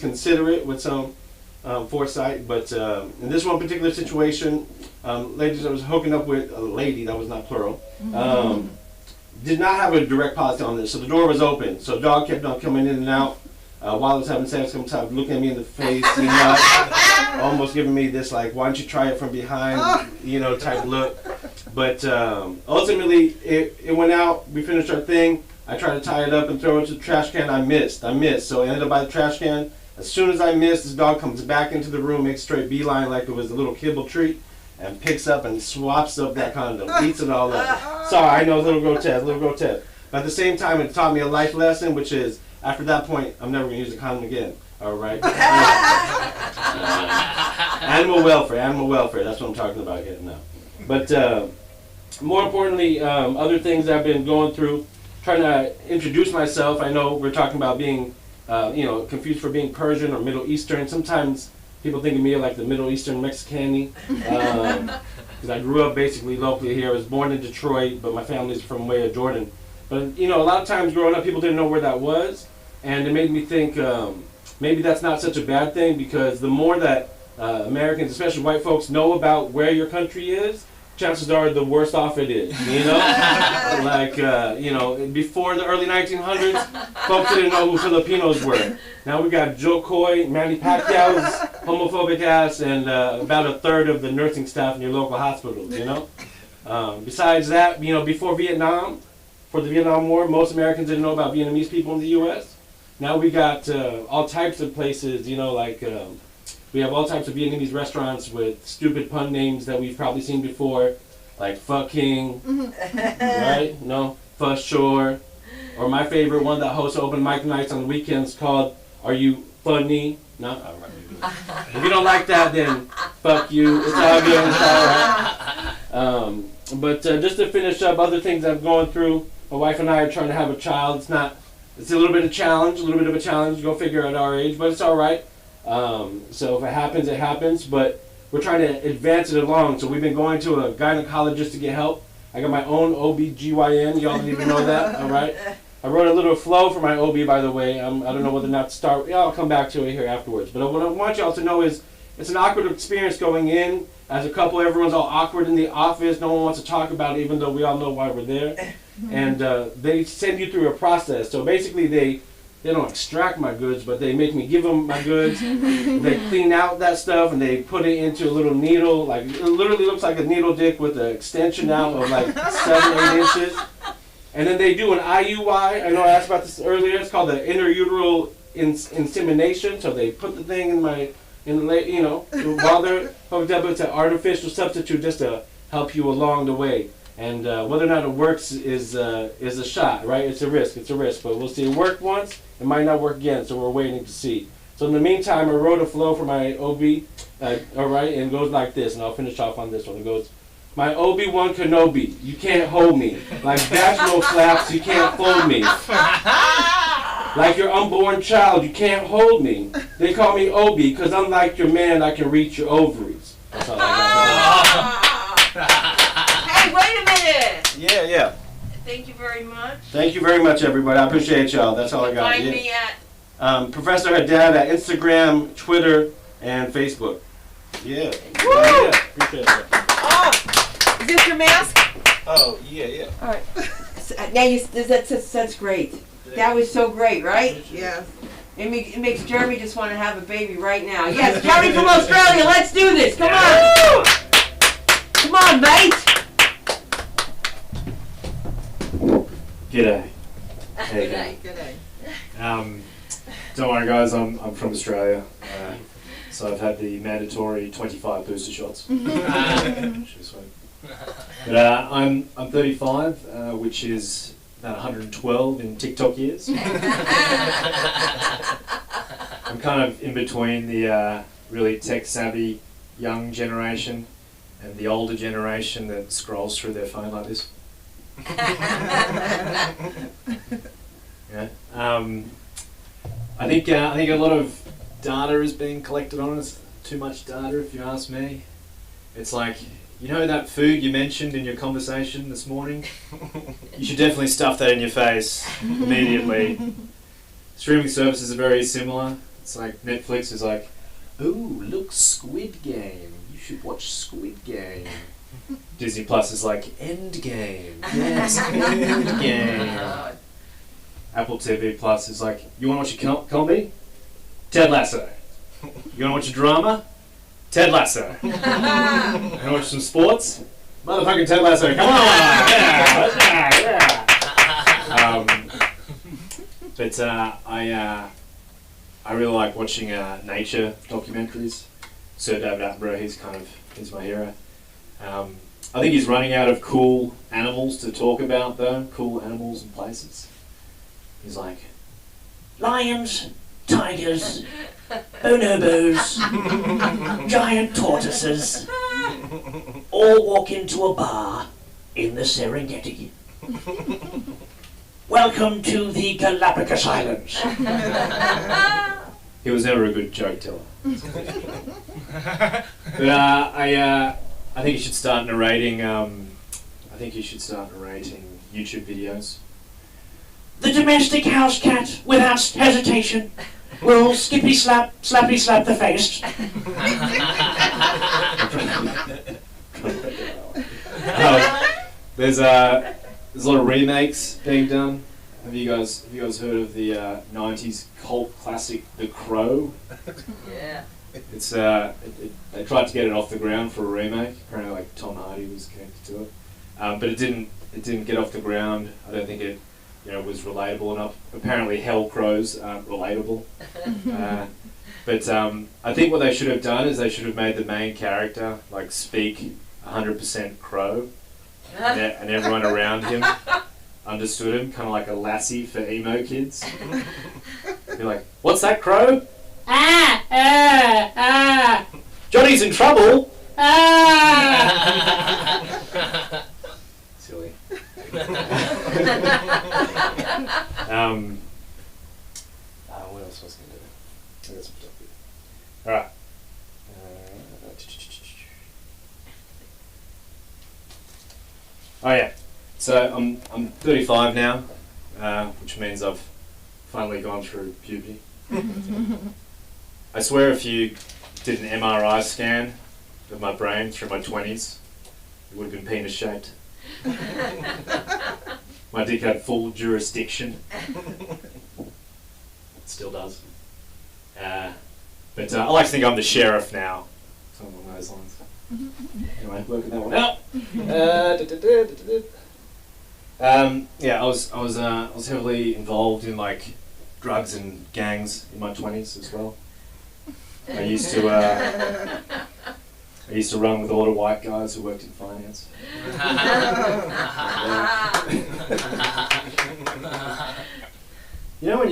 consider it with some foresight. But in this one particular situation, ladies, I was hooking up with a lady, that was not plural, did not have a direct policy on this. So the door was open. So dog kept on coming in and out while I was having sex, sometimes looking at me in the face, you know, almost giving me this, like, why don't you try it from behind, you know, type look. But ultimately, it went out. We finished our thing. I tried to tie it up and throw it to the trash can. I missed. So I ended up by the trash can. As soon as I missed, this dog comes back into the room, makes a straight beeline like it was a little kibble treat, and picks up and swaps up that condom, eats it all up. Sorry, I know, a little grotesque. But at the same time, it taught me a life lesson, which is, after that point, I'm never going to use a condom again. All right? Animal welfare, that's what I'm talking about here now. But more importantly, other things I've been going through, trying to introduce myself. I know we're talking about being, confused for being Persian or Middle Eastern. Sometimes people think of me like the Middle Eastern Mexicani, because I grew up basically locally here. I was born in Detroit, but my family's from way of Jordan. But, you know, a lot of times growing up, people didn't know where that was, and it made me think maybe that's not such a bad thing, because the more that Americans, especially white folks, know about where your country is, chances are the worse off it is, you know? Before the early 1900s, folks didn't know who Filipinos were. Now we got Joe Coy, Manny Pacquiao's homophobic ass, and about a third of the nursing staff in your local hospitals, you know? Besides that, you know, before Vietnam, for the Vietnam War, most Americans didn't know about Vietnamese people in the U.S. Now we got all types of places, you know, like we have all types of Vietnamese restaurants with stupid pun names that we've probably seen before, like Pho King, right? No, Pho Shore, or my favorite one that hosts open mic nights on the weekends called Are You Funny? No, all right. If you don't like that, then fuck you. It's all good. It's all right. But just to finish up, other things I've gone through. My wife and I are trying to have a child. It's a little bit of a challenge. Go figure at our age, but it's all right. So if it happens, it happens. But we're trying to advance it along. So we've been going to a gynecologist to get help. I got my own OB-GYN. Y'all didn't even know that, all right? I wrote a little flow for my OB, by the way. I don't know whether or not to start. Yeah, I'll come back to it here afterwards. But what I want y'all to know is it's an awkward experience going in. As a couple, everyone's all awkward in the office. No one wants to talk about it, even though we all know why we're there. And they send you through a process. So basically, they don't extract my goods, but they make me give them my goods. They clean out that stuff, and they put it into a little needle. Like, it literally looks like a needle dick with an extension out of like 7-8 inches. And then they do an IUI. I know I asked about this earlier. It's called the intrauterine insemination. So they put the thing while they're hooked up. It's an artificial substitute just to help you along the way. And whether or not it works is a shot, right? It's a risk, but we'll see. It worked once, it might not work again, so we're waiting to see. So in the meantime, I wrote a flow for my OB, all right, and it goes like this, and I'll finish off on this one. It goes, my Obi-Wan Kenobi, you can't hold me. Like bachelor flaps, you can't fold me. Like your unborn child, you can't hold me. They call me Obi, because unlike your man, I can reach your ovaries. That's all I got. Hey, wait a minute! Yeah. Thank you very much. Thank you very much, everybody. I appreciate y'all. That's all I got. Find me at Professor Haddad at Instagram, Twitter, and Facebook. Yeah. Woo! Yeah. Appreciate it. Oh, is this your mask? Oh, yeah. All right. Now that's great. That was so great, right? Yeah. It makes Jeremy just want to have a baby right now. Yes, Jeremy from Australia. Let's do this. Come on. Come on, mate. G'day. G'day. Don't worry, guys. I'm from Australia, so I've had the mandatory 25 booster shots. Which is sweet. But I'm 35, which is about 112 in TikTok years. I'm kind of in between the really tech-savvy young generation and the older generation that scrolls through their phone like this. Yeah. I think a lot of data is being collected on us. Too much data, if you ask me. It's like, you know that food you mentioned in your conversation this morning? You should definitely stuff that in your face immediately. Streaming services are very similar. It's like Netflix is like, ooh, look, Squid Game. You should watch Squid Game. Disney Plus is like, Endgame. Yes, Endgame. Apple TV Plus is like, you want to watch a comedy? Ted Lasso. You want to watch a drama? Ted Lasso. You want to watch some sports? Motherfucking Ted Lasso. Come on! Yeah! But I really like watching nature documentaries. Sir David Attenborough, he's my hero. I think he's running out of cool animals to talk about though, cool animals and places. He's like, lions, tigers, bonobos, giant tortoises, all walk into a bar in the Serengeti. Welcome to the Galapagos Islands. He was never a good joke teller. But I think you should start narrating. YouTube videos. The domestic house cat, without hesitation, will skippy slap, slappy slap the face. There's a lot of remakes being done. Have you guys heard of the '90s cult classic The Crow? Yeah. It's they tried to get it off the ground for a remake. Apparently, like Tom Hardy was connected to it, but it didn't get off the ground. I don't think it was relatable enough. Apparently, hell crows aren't relatable. But I think what they should have done is they should have made the main character like speak 100% crow, and everyone around him understood him, kind of like a Lassie for emo kids. Be like, "What's that, crow? Ah, ah, ah! Johnny's in trouble! Ah!" Silly. What else was I going to do? I got some stuff here. Alright. Oh yeah. So I'm 35 now, which means I've finally gone through puberty. I swear if you did an MRI scan of my brain through my 20s, it would have been penis shaped. My dick had full jurisdiction. It still does. But I like to think I'm the sheriff now. Something along those lines. Anyway, working that one out. Yeah, I was heavily involved in like drugs and gangs in my 20s as well. I used to run with a lot of white guys who worked in finance. You know when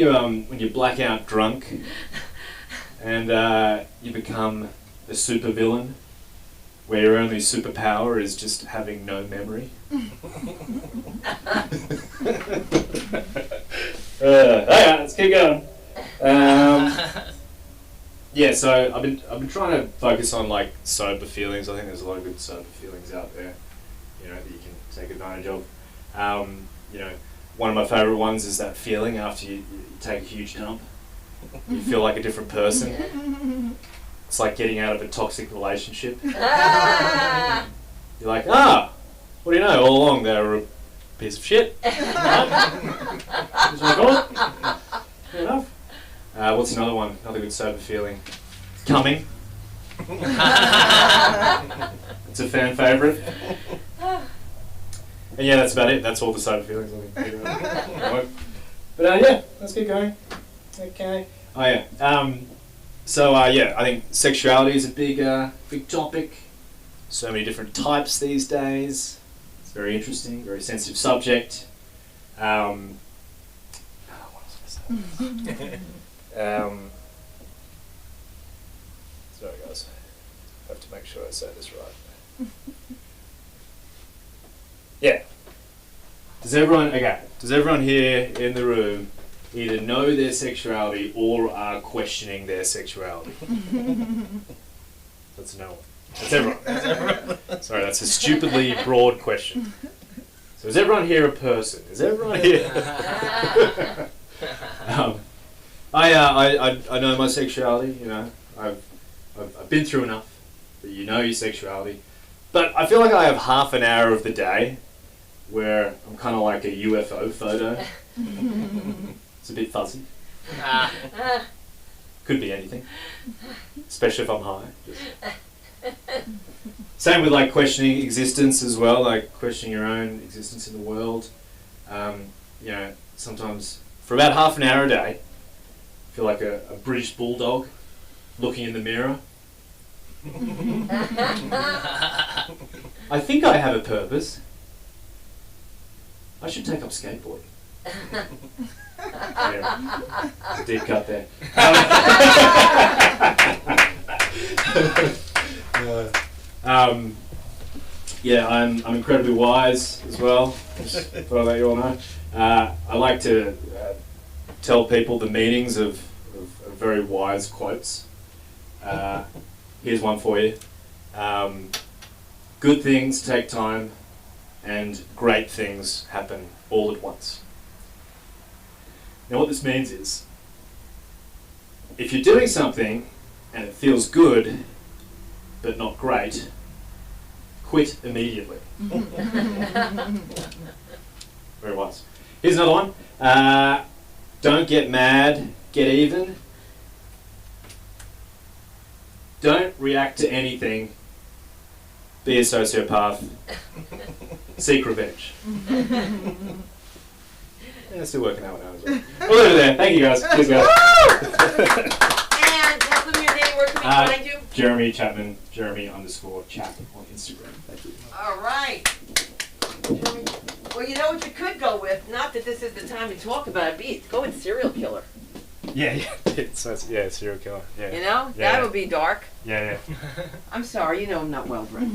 you black out drunk and you become a super villain where your only superpower is just having no memory? Alright, let's keep going. Yeah, so I've been trying to focus on like sober feelings. I think there's a lot of good sober feelings out there, that you can take advantage of. One of my favourite ones is that feeling after you take a huge dump. You feel like a different person. It's like getting out of a toxic relationship. You're like, what do you know? All along they were a piece of shit. Fair enough. What's another one? Another good sober feeling. Coming. It's a fan favourite. And yeah, that's about it. That's all the sober feelings I think. But yeah, let's keep going. Okay. Oh yeah. I think sexuality is a big topic. So many different types these days. It's very interesting, very sensitive subject. What else was I saying? Sorry guys, I have to make sure I say this right. Yeah. Does everyone here in the room either know their sexuality or are questioning their sexuality? That's no one. That's everyone. Sorry, that's a stupidly broad question. So is everyone here a person? Is everyone here? I know my sexuality. You know, I've been through enough that you know your sexuality. But I feel like I have half an hour of the day where I'm kind of like a UFO photo. It's a bit fuzzy. Could be anything, especially if I'm high. Same with like questioning existence as well, like questioning your own existence in the world. You know, sometimes for about half an hour a day, I feel like a British bulldog looking in the mirror. I think I have a purpose. I should take up skateboarding. Yeah, deep cut there. Yeah, I'm incredibly wise as well. Just thought I'd let you all know. I like to tell people the meanings of very wise quotes. Here's one for you. Good things take time, and great things happen all at once. Now what this means is, if you're doing something and it feels good, but not great, quit immediately. Very wise. Here's another one. Don't get mad, get even. Don't react to anything. Be a sociopath. Seek revenge. Yeah, still working out now as well. We'll leave it there. Thank you guys. Cheers, guys. And tell them your name, where can we find you? Jeremy Chapman, Jeremy_Chap on Instagram. Thank you. All right. Well, you know what you could go with? Not that this is the time to talk about it, go with serial killer. Yeah. Serial killer. Yeah. You know? Yeah. That would be dark. Yeah. I'm sorry, you know I'm not well bred.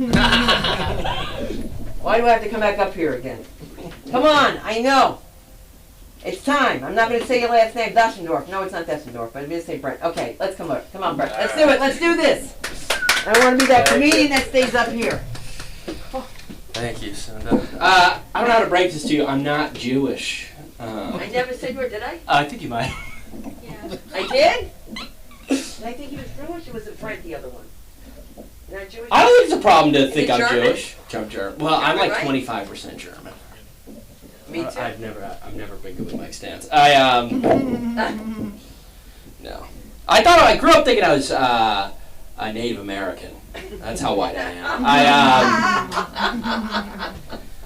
Why do I have to come back up here again? Come on, I know. It's time. I'm not going to say your last name, Dushendorf. No, it's not Dushendorf, but I'm going to say Brent. Okay, let's come up. Come on, Brent. Let's do it. Let's do this. I want to be that comedian that stays up here. Thank you, Sunda. I don't know how to break this to you. I'm not Jewish. I never said you were, did I? I think you might. Yeah. I did? Did I think he was Jewish, or was it Brent, the other one? You're not Jewish? I don't think it's a problem to Is think it I'm German? Jewish. I'm German. Well, I'm like German, right? 25% German. Me too. I've never been good with my stance. No. I grew up thinking I was a Native American. That's how white I am.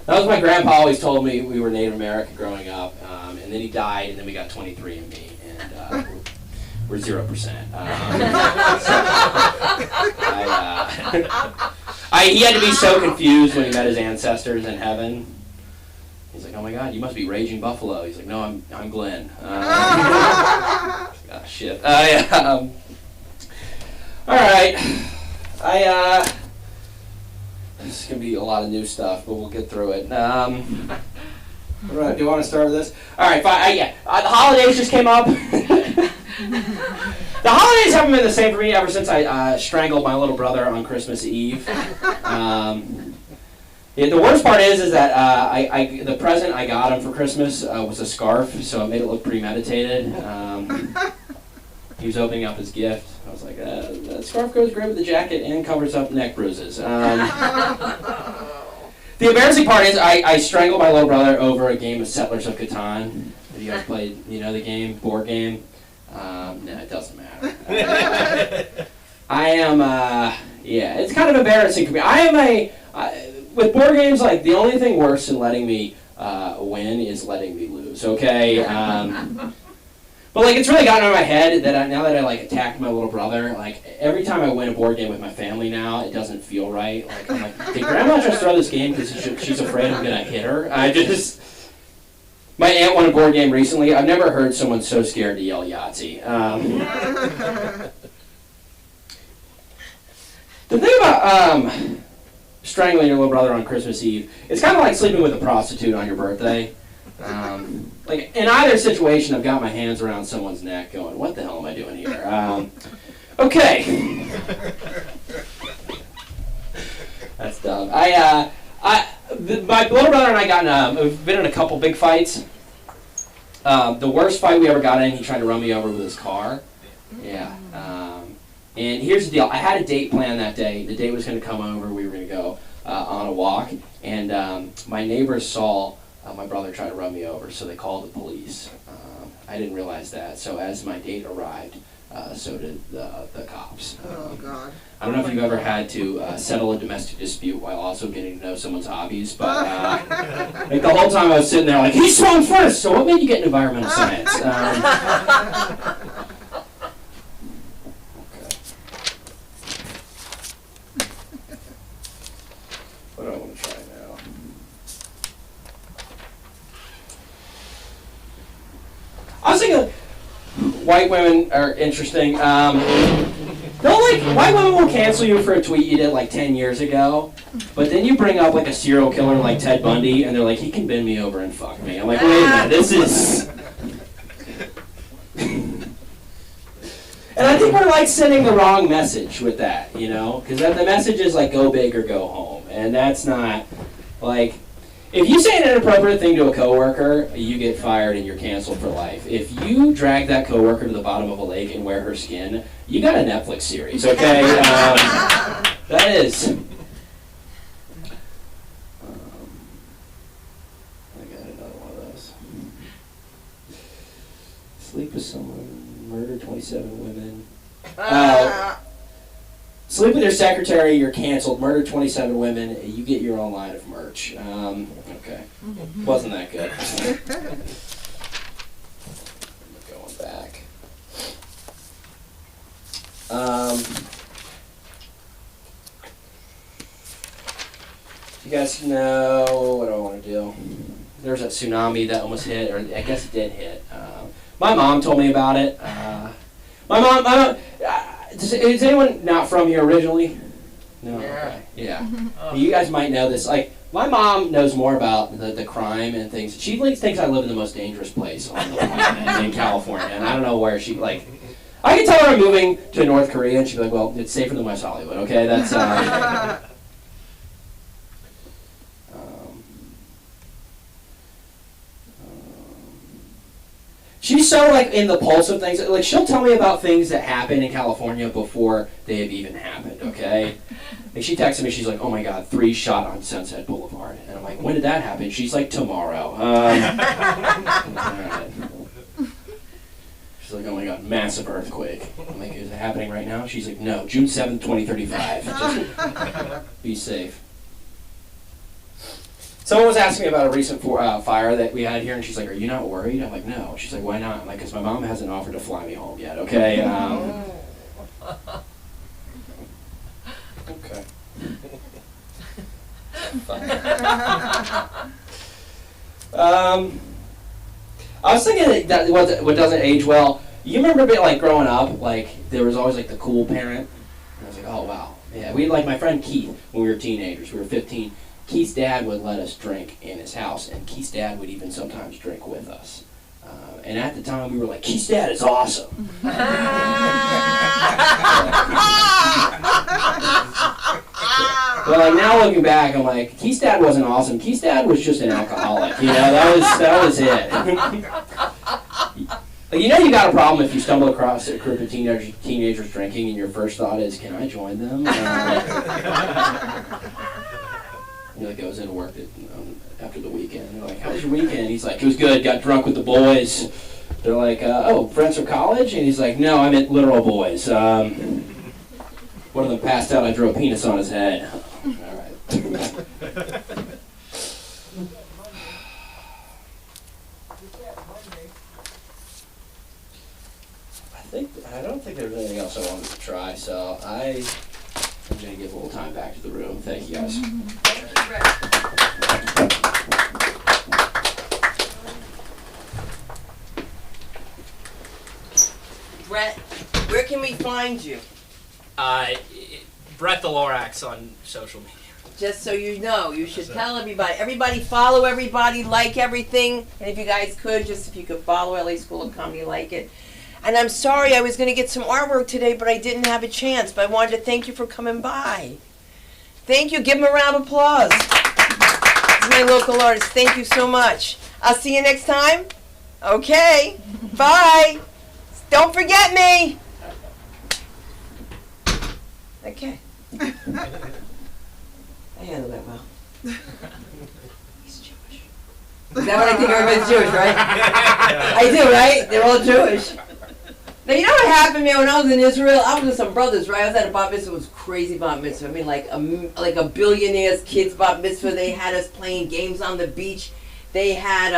That was my grandpa always told me we were Native American growing up, and then he died, and then we got 23andMe, and we're 0%. He had to be so confused when he met his ancestors in heaven. He's like, "Oh my God, you must be Raging Buffalo." He's like, "No, I'm Glenn." Shit. All right. This is gonna be a lot of new stuff, but we'll get through it. All right. Do you want to start with this? All right. Fine. The holidays just came up. The holidays haven't been the same for me ever since I strangled my little brother on Christmas Eve. The worst part is that the present I got him for Christmas was a scarf, so it made it look premeditated. He was opening up his gift. I was like, that scarf goes great with the jacket and covers up neck bruises. The embarrassing part is I strangled my little brother over a game of Settlers of Catan. Have you guys played, the game, board game? No, it doesn't matter. I am, it's kind of embarrassing for me. With board games, like, the only thing worse than letting me win is letting me lose, okay? But, like, it's really gotten out of my head that now that I, like, attacked my little brother, like, every time I win a board game with my family now, it doesn't feel right. Like, I'm like, did Grandma just throw this game because she's afraid I'm going to hit her? My aunt won a board game recently. I've never heard someone so scared to yell Yahtzee. The thing about strangling your little brother on Christmas Eve, it's kind of like sleeping with a prostitute on your birthday. Like, in either situation, I've got my hands around someone's neck going, what the hell am I doing here? Okay. That's dumb. My little brother and I we've been in a couple big fights. The worst fight we ever got in, he tried to run me over with his car. Yeah. And here's the deal. I had a date planned that day. The date was going to come over. We were going to go on a walk. And my neighbors saw my brother try to run me over, so they called the police. I didn't realize that. So as my date arrived, so did the cops. Oh, God. I don't know if you've ever had to settle a domestic dispute while also getting to know someone's hobbies, but like the whole time I was sitting there like, he swung first, so what made you get into environmental science? Okay. What do I want to try now? I was thinking white women are interesting. White women will cancel you for a tweet you did like 10 years ago, but then you bring up like a serial killer like Ted Bundy, and they're like, he can bend me over and fuck me. I'm like, wait a minute, this is... And I think we're like sending the wrong message with that, you know? Because the message is like, go big or go home. And that's not, like... If you say an inappropriate thing to a coworker, you get fired and you're canceled for life. If you drag that coworker to the bottom of a lake and wear her skin, you got a Netflix series, okay? That is. I got another one of those. Sleep with someone, murder 27 women. Sleep with your secretary, you're canceled. Murder 27 women, you get your own line of merch. Okay. Wasn't that good. Going back. You guys know what do I want to do? There was that tsunami that almost hit, or I guess it did hit. My mom told me about it. My mom, is anyone not from here originally? No. Yeah. Okay. Yeah. You guys might know this. Like, my mom knows more about the crime and things. She thinks I live in the most dangerous place on the planet in California, and I don't know where she like. I can tell her I'm moving to North Korea, and she'd be like, "Well, it's safer than West Hollywood." Okay, that's. She's so like in the pulse of things. Like she'll tell me about things that happen in California before they have even happened. Okay, like she texted me. She's like, "Oh my God, 3 shot on Sunset Boulevard," and I'm like, "When did that happen?" She's like, "Tomorrow." Alright. She's like, "Oh my God, massive earthquake." I'm like, "Is it happening right now?" She's like, "No, June 7th, 2035. Just be safe." Someone was asking me about a recent fire that we had here, and she's like, "Are you not worried?" I'm like, "No." She's like, "Why not?" I'm like, "Because my mom hasn't offered to fly me home yet, okay?" Okay. I was thinking that what doesn't age well, you remember like growing up, like there was always like the cool parent, and I was like, "Oh wow." Yeah, we like my friend Keith when we were teenagers, we were 15. Keith's dad would let us drink in his house, and Keith's dad would even sometimes drink with us. And at the time, we were like, Keith's dad is awesome. But like now looking back, I'm like, Keith's dad wasn't awesome. Keith's dad was just an alcoholic. You know, that was it. Like, you know you got a problem if you stumble across a group of teenagers drinking, and your first thought is, can I join them? He like goes into work after the weekend. They're like, "How was your weekend?" He's like, "It was good. Got drunk with the boys." They're like, "Oh, friends from college?" And he's like, "No, I meant literal boys. One of them passed out. I drew a penis on his head." All right. I don't think there's anything else I wanted to try, so I'm going to give a little time back to the room. Thank you, guys. Thank you, Brett. Brett, where can we find you? Brett the Lorax on social media. Just so you know, you should tell everybody. Everybody follow everybody, like everything. And if you guys could, if you could follow LA School of Comedy, like it. And I'm sorry, I was going to get some artwork today, but I didn't have a chance. But I wanted to thank you for coming by. Thank you. Give him a round of applause. This is my local artist. Thank you so much. I'll see you next time. Okay. Bye. Don't forget me. Okay. I handled that well. He's Jewish. Is that what I think everybody's Jewish, right? I do, right? They're all Jewish. Now, you know what happened, man, when I was in Israel? I was with some brothers, right? I was at a bat mitzvah. It was crazy bat mitzvah. I mean, like a billionaire's kids bat mitzvah. They had us playing games on the beach. They had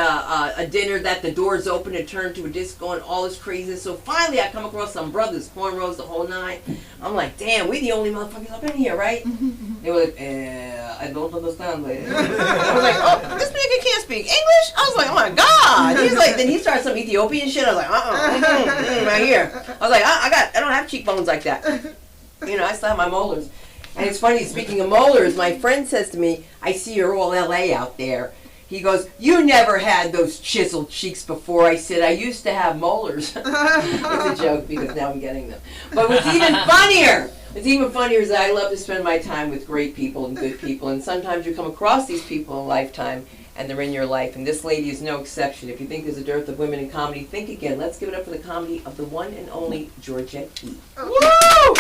a dinner that the doors open and turned to a disco and all this craziness. So finally, I come across some brothers, cornrows the whole night. I'm like, damn, we the only motherfuckers up in here, right? They were like, I don't understand. I was like, oh, this nigga can't speak English? I was like, oh my God. He's like, then he started some Ethiopian shit. I was like, right here. I was like, I don't have cheekbones like that. You know, I still have my molars. And it's funny, speaking of molars, my friend says to me, I see you're all LA out there. He goes, you never had those chiseled cheeks before. I said, I used to have molars. It's a joke because now I'm getting them. But what's even funnier is that I love to spend my time with great people and good people. And sometimes you come across these people in a lifetime and they're in your life. And this lady is no exception. If you think there's a dearth of women in comedy, think again. Let's give it up for the comedy of the one and only Georgette E. Woo!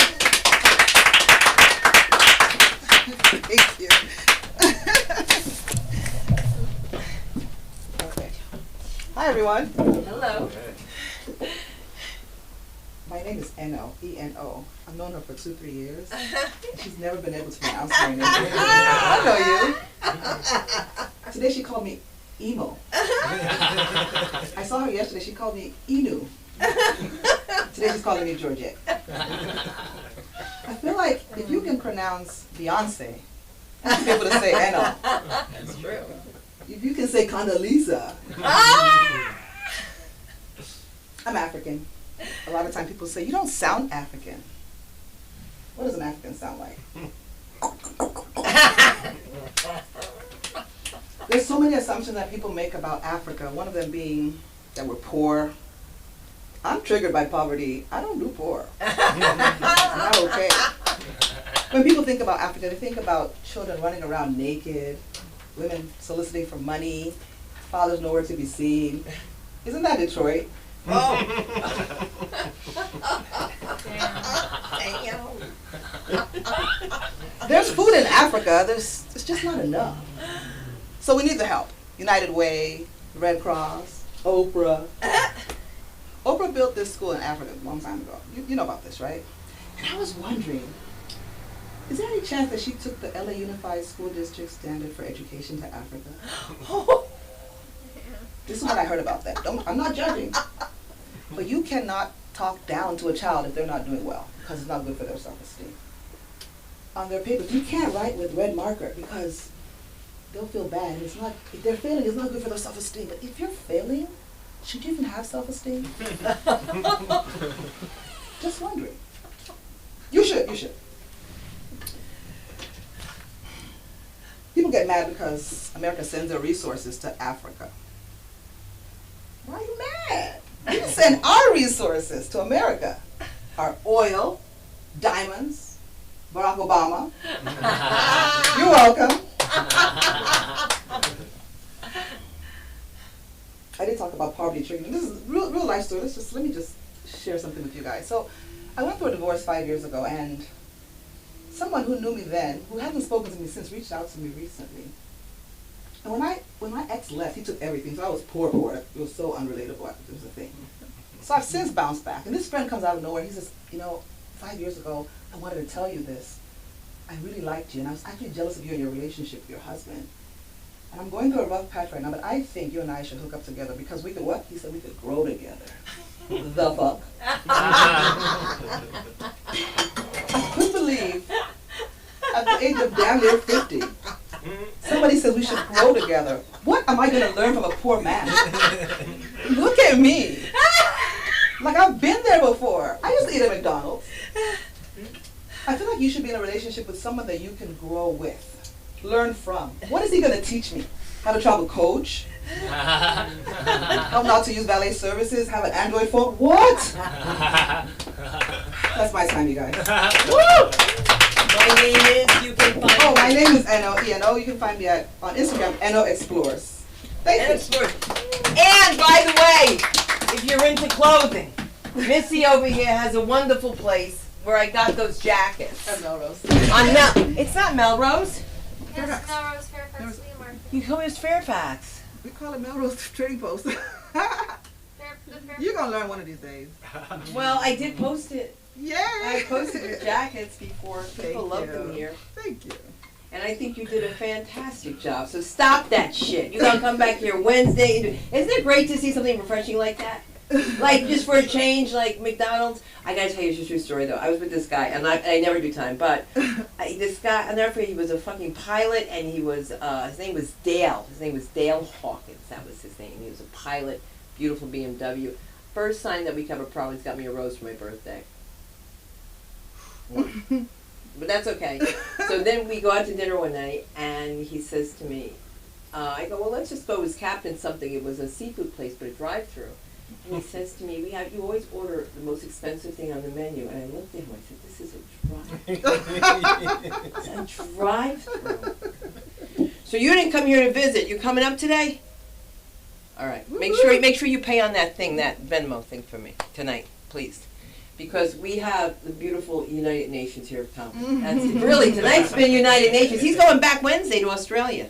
Thank you. Hi everyone. Hello. My name is Eno, E-N-O. I've known her for 2-3 years. She's never been able to pronounce my name. I know you. Today she called me Emo. I saw her yesterday. She called me Inu. Today she's calling me Georgette. I feel like if you can pronounce Beyonce, you should be able to say Eno. That's true. If you can say Condoleezza. I'm African. A lot of times people say, you don't sound African. What does an African sound like? There's so many assumptions that people make about Africa, one of them being that we're poor. I'm triggered by poverty. I don't do poor. I'm not okay. When people think about Africa, they think about children running around naked, women soliciting for money, fathers nowhere to be seen. Isn't that Detroit? Oh. There's food in Africa. It's just not enough. So we need the help. United Way, Red Cross, Oprah. Oprah built this school in Africa a long time ago. You know about this, right? And I was wondering, is there any chance that she took the LA Unified School District Standard for Education to Africa? This is what I heard about that. I'm not judging. But you cannot talk down to a child if they're not doing well, because it's not good for their self-esteem. On their papers, you can't write with red marker because they'll feel bad. It's not, if they're failing, it's not good for their self-esteem. But if you're failing, should you even have self-esteem? Just wondering. You should. People get mad because America sends their resources to Africa. Why are you mad? We send our resources to America. Our oil, diamonds, Barack Obama. You're welcome. I did talk about poverty triggering. This is real life story. Let me just share something with you guys. So I went through a divorce 5 years ago, and someone who knew me then, who hasn't spoken to me since, reached out to me recently. And when my ex left, he took everything. So I was poor. It was so unrelatable. It was a thing. So I've since bounced back. And this friend comes out of nowhere. He says, 5 years ago, I wanted to tell you this. I really liked you, and I was actually jealous of you and your relationship with your husband. And I'm going through a rough patch right now, but I think you and I should hook up together because we could what? He said we could grow together. The fuck? I couldn't believe at the age of damn near 50, somebody says we should grow together. What am I going to learn from a poor man? Look at me. Like I've been there before. I used to eat at McDonald's. I feel like you should be in a relationship with someone that you can grow with, learn from. What is he going to teach me? How to travel coach? How not to use valet services? Have an Android phone? What? That's my time, you guys. Woo! My name is Eno, E-N-O. You can find me on Instagram, Eno Explores. Thank And you. it's for- and by the way, if you're into clothing, Missy over here has a wonderful place where I got those jackets. And Melrose. On Mel, it's not Melrose. Yes, Melrose, Fairfax, Flea Market. You come as Fairfax. We call it Melrose Trading Post. The Fairfax. You're gonna learn one of these days. Well, I did post it. Yeah. I posted the jackets before. People love them you. here. Thank you. And I think you did a fantastic job. So stop that shit. You're gonna come back here Wednesday. And isn't it great to see something refreshing like that? Like just for a change, like McDonald's. I gotta tell you a true story though. I was with this guy, and I never do time, but this guy, I'll never forget. He was a fucking pilot, and he was his name was Dale. His name was Dale Hawkins. That was his name. He was a pilot, beautiful BMW. First sign that we have a problem. He's got me a rose for my birthday. But that's okay. So then we go out to dinner one night, and he says to me, I go, well, let's just go as Captain something. It was a seafood place, but a drive-through. And he says to me, you always order the most expensive thing on the menu. And I looked at him, I said, this is a drive-through. It's a drive-through. So you didn't come here to visit. You coming up today? All right. Make sure you pay on that thing, that Venmo thing for me tonight, please. Because we have the beautiful United Nations here, Tom. That's really, tonight's been United Nations. He's going back Wednesday to Australia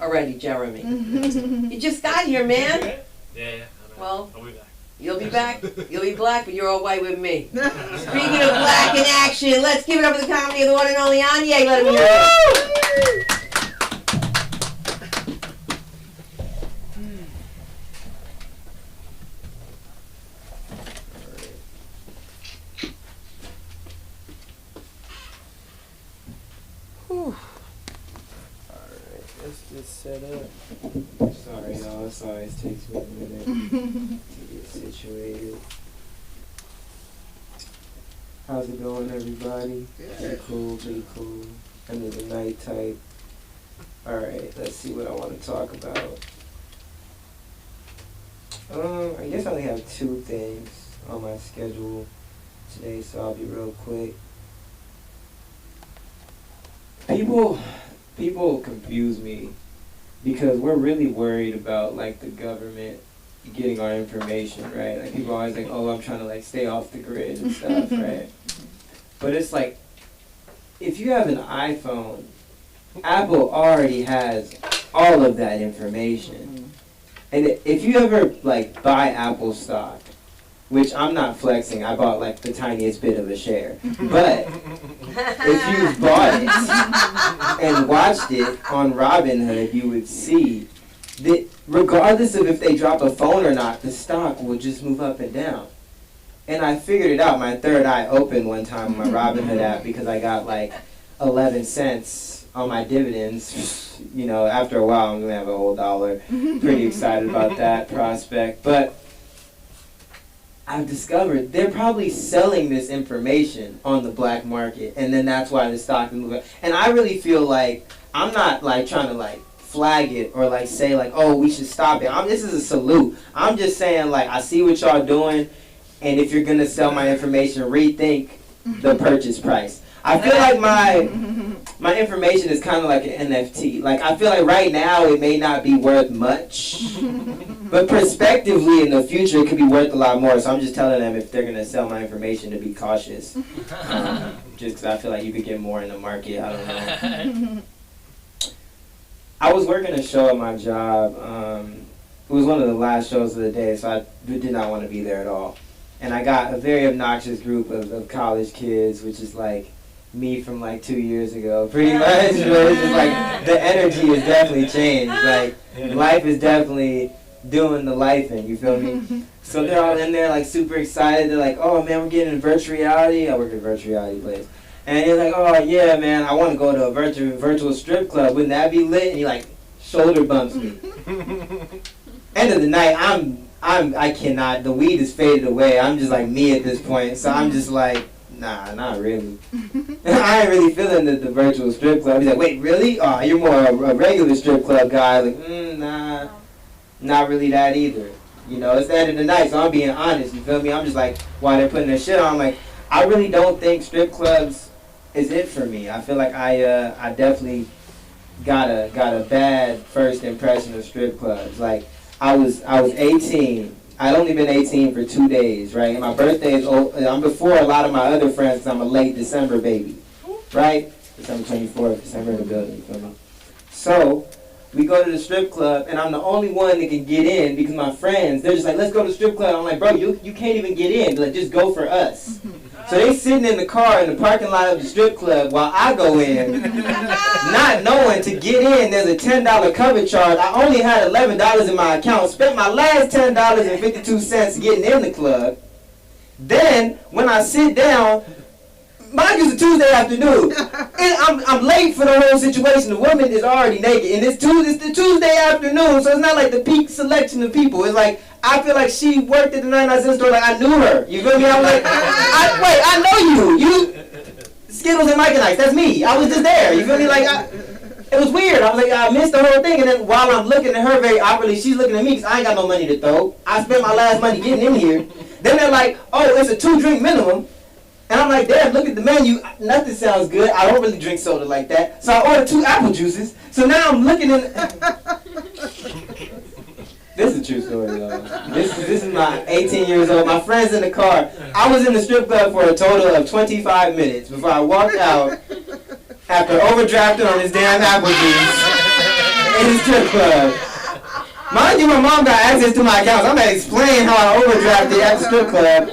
already, Jeremy. You just got here, man. Yeah. Well, I'll be back. you'll be back. You'll be black, but you're all white with me. Speaking of black in action, let's give it up for the comedy of the one and only Anya. Let him hear it. Alright, let's just set up. Sorry y'all, this always takes me a minute to get situated. How's it going, everybody? Pretty cool. End of the night type. Alright, let's see what I want to talk about. I guess I only have 2 things on my schedule today, so I'll be real quick. People confuse me because we're really worried about like the government getting our information, right? Like people are always like, oh, I'm trying to like stay off the grid and stuff, right? But it's like, if you have an iPhone, Apple already has all of that information. And if you ever like buy Apple stock, which I'm not flexing, I bought like the tiniest bit of a share. But if you bought it and watched it on Robinhood, you would see that regardless of if they drop a phone or not, the stock will just move up and down. And I figured it out. My third eye opened one time on my Robinhood app because I got like 11 cents on my dividends. You know, after a while, I'm going to have a whole dollar. Pretty excited about that prospect. But I've discovered they're probably selling this information on the black market, and then that's why the stock is moving. And I really feel like I'm not like trying to like flag it or like say like, oh, we should stop it. This is a salute. I'm just saying like I see what y'all doing, and if you're gonna sell my information, rethink the purchase price. I feel like my information is kind of like an NFT. Like I feel like right now it may not be worth much. But prospectively in the future, it could be worth a lot more. So I'm just telling them if they're going to sell my information to be cautious. Just because I feel like you could get more in the market. I don't know. I was working a show at my job. It was one of the last shows of the day, so I did not want to be there at all. And I got a very obnoxious group of college kids, which is like me from like 2 years ago, pretty much. But it's just like the energy has definitely changed. Like life is definitely doing the life in, you feel me? So they're all in there like super excited. They're like, oh man, we're getting in virtual reality. I work at a virtual reality place. And he's like, oh yeah man, I want to go to a virtual strip club. Wouldn't that be lit? And he like shoulder bumps me. End of the night, I cannot, the weed is faded away. I'm just like me at this point. So I'm just like, nah, not really. I ain't really feeling the virtual strip club. He's like, wait, really? Oh, you're more a regular strip club guy. Like, nah. Not really that either. You know, it's the end of the night, so I'm being honest, you feel me? I'm just like, while they're putting their shit on, I'm like, I really don't think strip clubs is it for me. I feel like I definitely got a bad first impression of strip clubs. Like I was 18. I'd only been 18 for 2 days, right? And my birthday is I'm before a lot of my other friends 'cause I'm a late December baby, right? December 24th, December in the building, you feel me? So we go to the strip club, and I'm the only one that can get in because my friends, they're just like, let's go to the strip club. I'm like, bro, you can't even get in. Like, just go for us. So they sitting in the car in the parking lot of the strip club while I go in, not knowing to get in, there's a $10 cover charge. I only had $11 in my account, spent my last $10.52 getting in the club. Then, when I sit down, mind you, it's a Tuesday afternoon. And I'm late for the whole situation. The woman is already naked. And it's the Tuesday afternoon, so it's not like the peak selection of people. It's like, I feel like she worked at the 99-cent store like I knew her. You feel me? I was like, wait, I know you. You, Skittles and Mike and Ice, that's me. I was just there. You feel me? Like, it was weird. I was like, I missed the whole thing. And then while I'm looking at her very awkwardly, she's looking at me because I ain't got no money to throw. I spent my last money getting in here. Then they're like, oh, it's a 2-drink minimum. And I'm like, Dad, look at the menu. Nothing sounds good. I don't really drink soda like that. So I ordered 2 apple juices. So now I'm looking in. This is a true story, though. This is my 18 years old. My friend's in the car. I was in the strip club for a total of 25 minutes before I walked out after overdrafting on this damn apple juice in the strip club. Mind you, my mom got access to my accounts. I'm going to explain how I overdrafted at the strip club.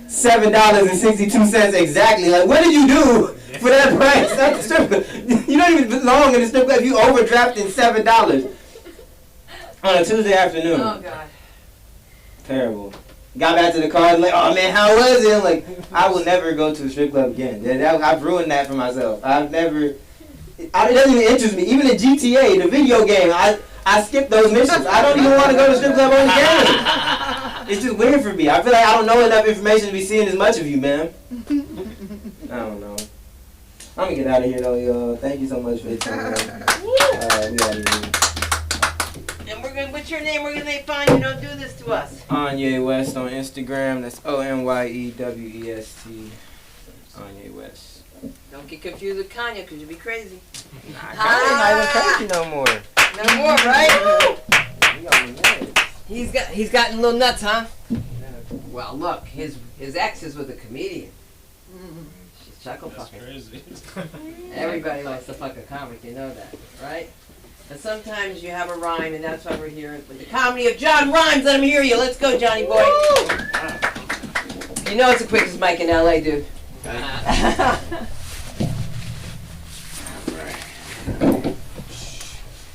$7.62 exactly. Like, what did you do for that price at the strip club? You don't even belong in the strip club if you overdrafted $7 on a Tuesday afternoon. Oh, God. Terrible. Got back to the car and like, oh man, how was it? I'm like, I will never go to a strip club again. I've ruined that for myself. It doesn't even interest me. Even in GTA, the video game, I skip those missions. I don't even want to go to the strip club on the game. It's just weird for me. I feel like I don't know enough information to be seeing as much of you, man. I don't know. I'm gonna get out of here though, y'all. Thank you so much for your time. We gotta leave. And what's your name? We're gonna find you. Don't do this to us. Anye West on Instagram. That's ONYEWEST. Anye West. Don't get confused with Kanye, because you'll be crazy. Kanye's not even crazy no more. No more, right? He got me mad. He's gotten a little nuts, huh? Well, look, his ex is with a comedian. She's chuckle fucking. Crazy. Everybody likes to fuck a comic, you know that, right? And sometimes you have a rhyme, and that's why we're here with the comedy of John Rhymes. Let him hear you. Let's go, Johnny boy. You know it's the quickest mic in LA, dude.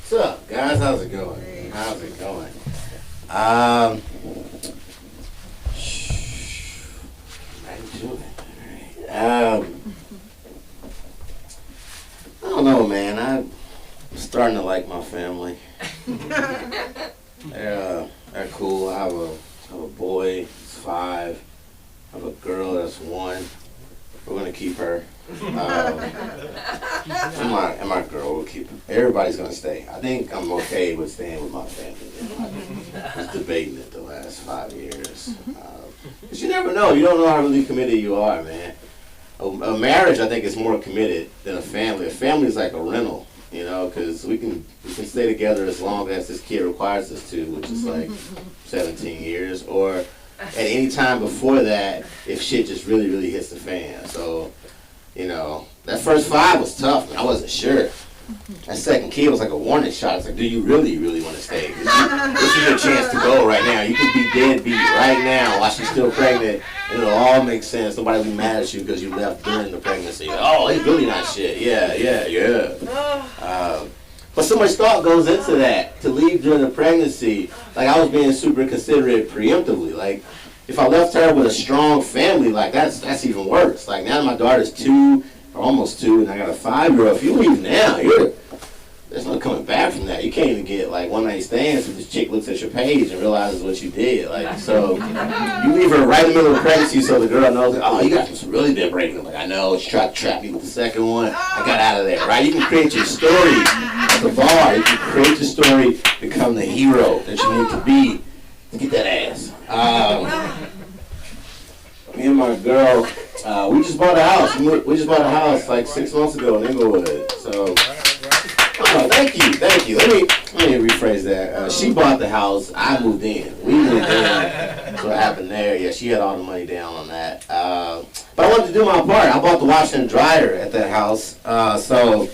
What's up, guys? How's it going? How's it going? How you doing? I don't know, man. I'm starting to like my family. They're cool. I have a boy, he's 5. I have a girl that's 1. We're gonna keep her. And my girl will keep her. Everybody's gonna stay. I think I'm okay with staying with my family. I was debating it the last 5 years. But you never know. You don't know how really committed you are, man. A marriage, I think, is more committed than a family. A family is like a rental, you know, because we can stay together as long as this kid requires us to, which is like 17 years, or at any time before that, if shit just really, really hits the fan. So, you know, that first 5 was tough, man. I wasn't sure. That second kid was like a warning shot. It's like, do you really, really want to stay? This is your chance to go right now. You can be deadbeat right now while she's still pregnant, and it'll all make sense. Nobody will be mad at you because you left during the pregnancy. Oh, he's really not shit. Yeah. But so much thought goes into that, to leave during the pregnancy. Like, I was being super considerate preemptively. Like, if I left her with a strong family, like, that's even worse. Like, now my daughter's 2, or almost 2, and I got a 5-year-old. If you leave now, there's no coming back from that. You can't even get, like, one-night stands if this chick looks at your page and realizes what you did. Like, so you leave her right in the middle of the pregnancy so the girl knows, like, oh, you guys really been breaking. Like, I know, she tried to trap me with the second one. I got out of there, right? You can create your story at the bar. You can create your story, become the hero that you need to be to get that ass. Me and my girl, we just bought a house. We just bought a house like 6 months ago in Inglewood. So, I Oh, thank you. Let me rephrase that. She bought the house. I moved in. We moved in. That's what happened there. Yeah, she had all the money down on that. But I wanted to do my part. I bought the washer and dryer at that house. So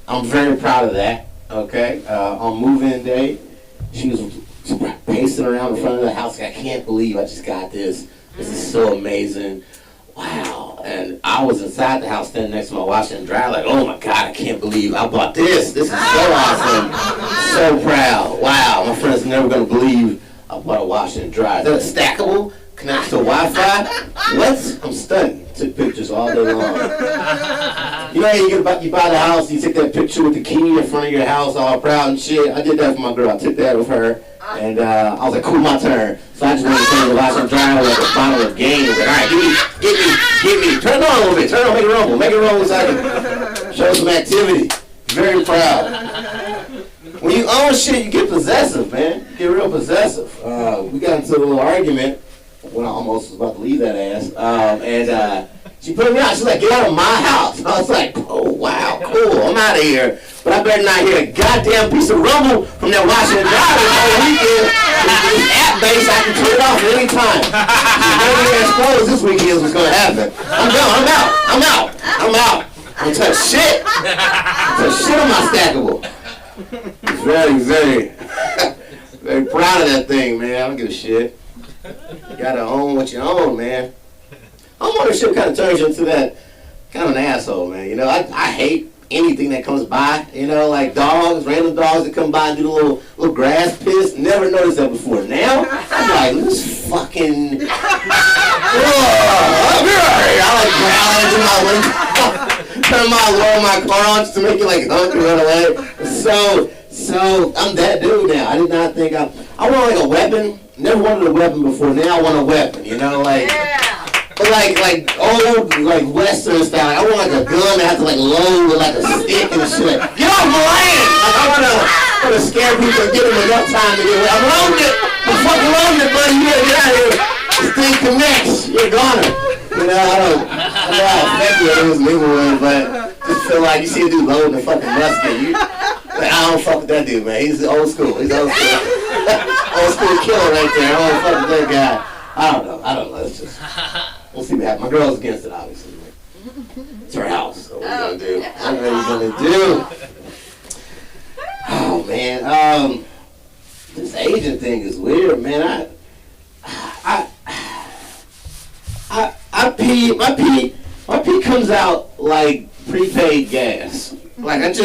I'm very proud of that. Okay. On move-in day, she was pacing around in front of the house. Like, I can't believe I just got this. This is so amazing. Wow. And I was inside the house standing next to my washer and dryer like, oh my God, I can't believe I bought this. This is so awesome. So proud. Wow. My friend's never going to believe I bought a washer and dryer. Is that stackable? Connects to Wi-Fi? What? I'm stunned. Took pictures all day long. You know, you buy the house, you take that picture with the key in front of your house, all proud and shit. I did that for my girl. I took that with her. And I was like, cool, my turn. So I just went and came to watch them drive like a bottle of game. I was like, all right, give me. Turn it on a little bit. Turn it on, make it rumble so I can show some activity. Very proud. When you own shit, you get possessive, man. You get real possessive. We got into a little argument when I almost was about to leave that ass. And she put me out. She's like, get out of my house. I was like, oh, wow, cool. I'm out of here. But I better not hear a goddamn piece of rumble from that washer and dryer all weekend. This app-based, I can turn it off at any time. If explodes this weekend is what's going to happen. I'm done. I'm out. I don't touch shit. I touch shit on my stackable. It's very, very, very proud of that thing, man. I don't give a shit. You gotta own what you own, man. Homeownership kind of turns you into that kind of an asshole, man. You know, I hate anything that comes by. You know, like dogs, random dogs that come by and do the little grass piss. Never noticed that before. Now, I'm like, this fucking. I like growling into my window, turn my car on just to make it like hunk and run away. So I'm that dude now. I did not think I want like a weapon. Never wanted a weapon before. Now I want a weapon. You know, like. But like old, like Western style. Like, I want like a gun that has to like load with like a stick and shit. Get off my land! Like I wanna scare people and give them enough time to get away. I'm loaded! I'm fucking loaded, buddy. You gotta get out of here. This thing connects. You're a goner. You know, I know how effective it was legal way, but just feel like you see a dude loading a fucking musket. Like, I don't fuck with that dude, man. He's old school. Old school killer right there. I don't fuck with that guy. I don't know. It's just. We'll see what happens. My girl's against it, obviously. It's her house. So what are you gonna do? What are you gonna do? Oh man, this agent thing is weird, man. I pee. My pee comes out like prepaid gas. Like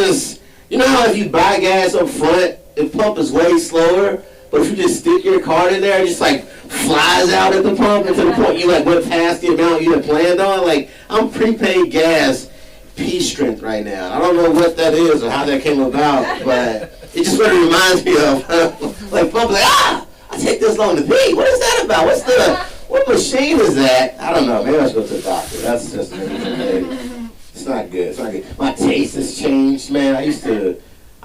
you know how if you buy gas up front, the pump is way slower. But if you just stick your card in there, it just like flies out at the pump, and to the point you like went past the amount you had planned on. Like I'm prepaid gas, pee strength right now. I don't know what that is or how that came about, but it just really reminds me of like pump. Like I take this long to pee. What is that about? What machine is that? I don't know. Maybe I should go to the doctor. That's just maybe. It's not good. It's not good. My taste has changed, man.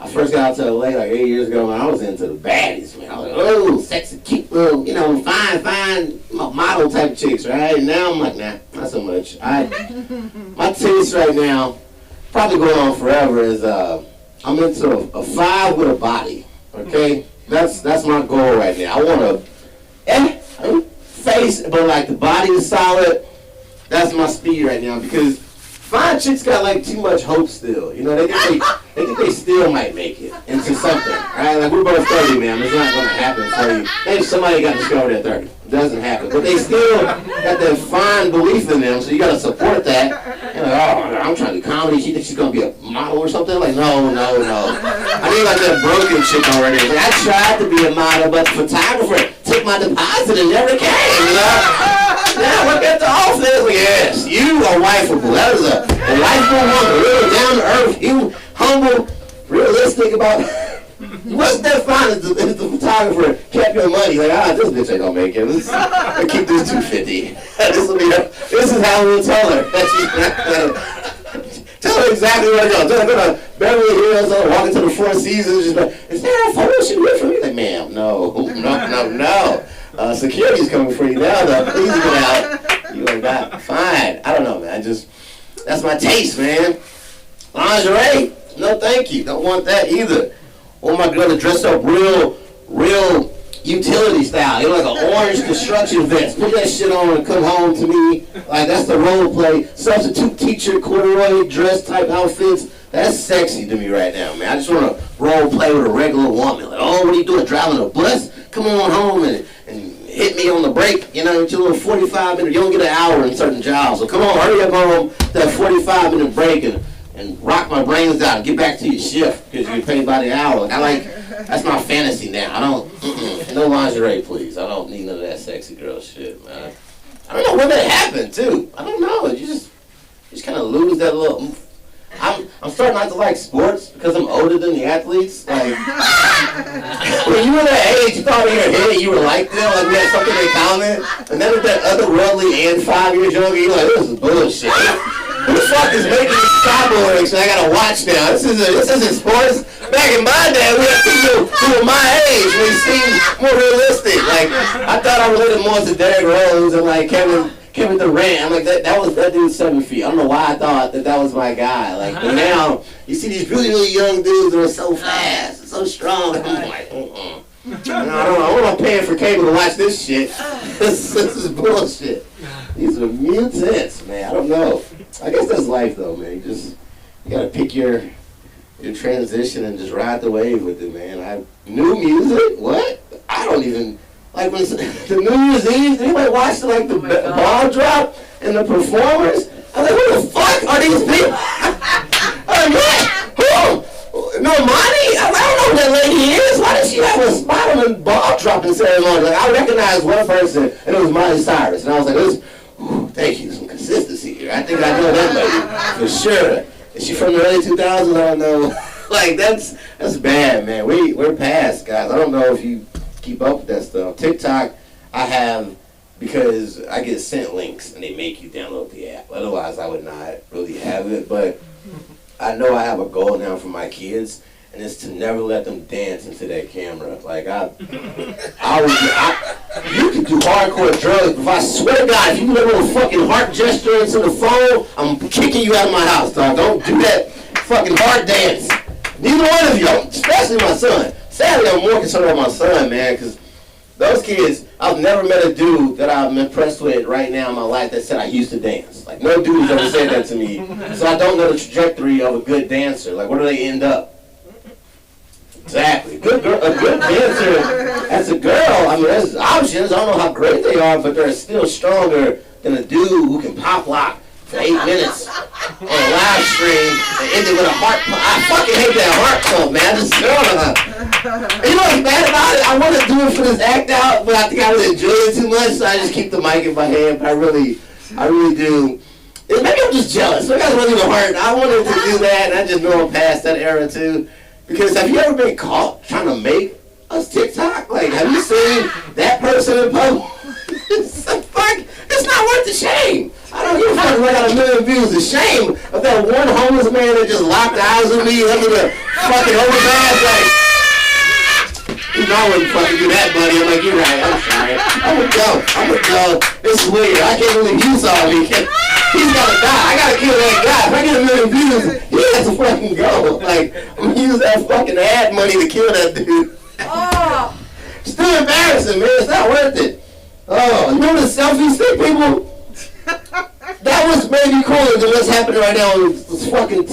I first got out to LA like 8 years ago when I was into the baddies, man. I was like, oh, sexy, cute, little, fine, model type chicks, right? And now I'm like, nah, not so much. My taste right now, probably going on forever, is I'm into a 5 with a body, okay? That's my goal right now. I want a face, but like the body is solid. That's my speed right now because fine chicks got like too much hope still. You know, they think they still might make it into something, right? Like we're both 30, man. It's not gonna happen for you. Maybe somebody got discovered at 30. It doesn't happen, but they still got that fine belief in them. So you gotta support that. And like, oh, I'm trying to do comedy. She thinks she's gonna be a model or something. Like, no. I mean, like that broken chick already. Like, I tried to be a model, but the photographer took my deposit and never came. You know? Yeah, look at the office. Yes, you are wifeable. That is a wifeable woman, really down to earth, you humble, realistic about. What's that fine if the photographer kept your money? Like, this bitch ain't gonna make it. Let's keep this $250. This is how we'll tell her. Tell her exactly where to go. Tell her go to Beverly Hills, walk into the Four Seasons, just like, is there a photo shoot with me? Like, ma'am, no. Security's coming for you now, though. Please get out. You are not fine. I don't know, man. That's my taste, man. Lingerie? No, thank you. Don't want that either. I want my girl to dress up real utility style. You know, like an orange construction vest. Put that shit on and come home to me. Like, that's the role play. Substitute teacher, corduroy dress type outfits. That's sexy to me right now, man. I just want to role play with a regular woman. Like, oh, what are you doing? Driving a bus? Come on home and hit me on the break. You know, it's your little 45 minute. You don't get an hour in certain jobs. So come on, hurry up home to that 45-minute break and rock my brains out and get back to your shift because you're paid by the hour. That's my fantasy now. I don't, no lingerie, please. I don't need none of that sexy girl shit, man. I don't know when that happened, too. I don't know. You just kind of lose that little. I'm starting not to like sports because I'm older than the athletes. Like, when you were that age, you thought in your head you were like them, like we had something in common. And then with that otherworldly and 5 years younger, you're like, this is bullshit. Who the fuck is making these cyborgs and I gotta watch now? This isn't sports. Back in my day, we had people who were my age when it seemed more realistic. Like, I thought I related more to Derrick Rose and like Kevin Durant. I'm like, that dude's 7 feet. I don't know why I thought that was my guy. Like, but now you see these really young dudes that are so fast, so strong. I'm like, I'm not paying for cable to watch this shit. This is bullshit. These are mutants, man. I don't know. I guess that's life, though, man. You gotta pick your transition and just ride the wave with it, man. New music? What? I don't even. Like when the New Year's Eve, anybody watch the ball drop and the performers? I was like, who the fuck are these people? I'm like, what? Who? Normani? I don't know who that lady is. Why does she have a spot on the ball dropping ceremony? Like, I recognized one person, and it was Miley Cyrus. And I was like, thank you, some consistency here. I think I know that lady for sure. Is she from the early 2000s? I don't know. Like, that's bad, man. We're past, guys. I don't know if you keep up with that stuff. TikTok, I have because I get sent links and they make you download the app. Otherwise, I would not really have it. But I know I have a goal now for my kids, and it's to never let them dance into that camera. Like you can do hardcore drugs, but I swear to God, if you do a little fucking heart gesture into the phone, I'm kicking you out of my house, dog. Don't do that fucking heart dance. Neither one of you, especially my son. Sadly, I'm more concerned about my son, man, because those kids, I've never met a dude that I'm impressed with right now in my life that said I used to dance. Like, no dude's ever said that to me. So I don't know the trajectory of a good dancer. Like, where do they end up? Exactly. A good dancer as a girl, I mean, there's options. I don't know how great they are, but they're still stronger than a dude who can pop lock for 8 minutes on a live stream and ended with a heart pump. I fucking hate that heart pump, man. I just you know what's bad about it? I want to do it for this act out, but I think I would enjoy it too much, so I just keep the mic in my hand. But I really do. Maybe I'm just jealous. Maybe I was really hurt. I wanted to do that, and I just know I'm past that era too. Because have you ever been caught trying to make us TikTok? Like, have you seen that person in public? It's not worth the shame. I don't give a fuck if I got 1 million views. The shame of that one homeless man that just locked eyes with me under the fucking overpass. Like, you know I wouldn't fucking do that, buddy. I'm like, you're right. I'm sorry. I'm gonna go. This is weird. I can't believe you saw me. He's gotta die. I gotta kill that guy. If I get 1 million views, he has to fucking go. Like, I'm gonna use that fucking ad money to kill that dude. Oh. It's still embarrassing, man. It's not worth it. Oh, you remember the selfie stick, people? That was maybe cooler than what's happening right now with this fucking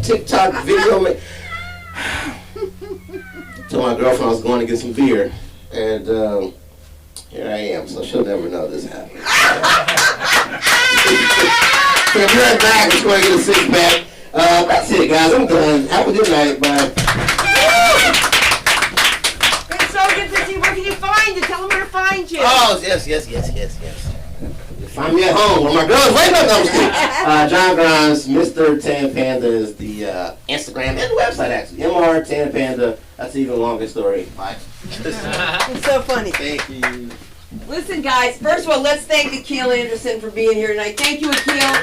TikTok video. Told my girlfriend I was going to get some beer, and here I am, so she'll never know this happened. So I'll be right back. We're going to get a 6-pack. That's it, guys. I'm done. Have a good night. Bye. It's so good to see. Where can you find you? Tell them where to find you. Oh, yes. Find me at home where my girls waiting up. John Grimes, Mr. Tan Panda is the Instagram and the website, actually. MR Tan Panda. That's an even longer story. Bye. It's so funny. Thank you. Listen, guys, first of all, let's thank Akil Anderson for being here tonight. Thank you, Akil.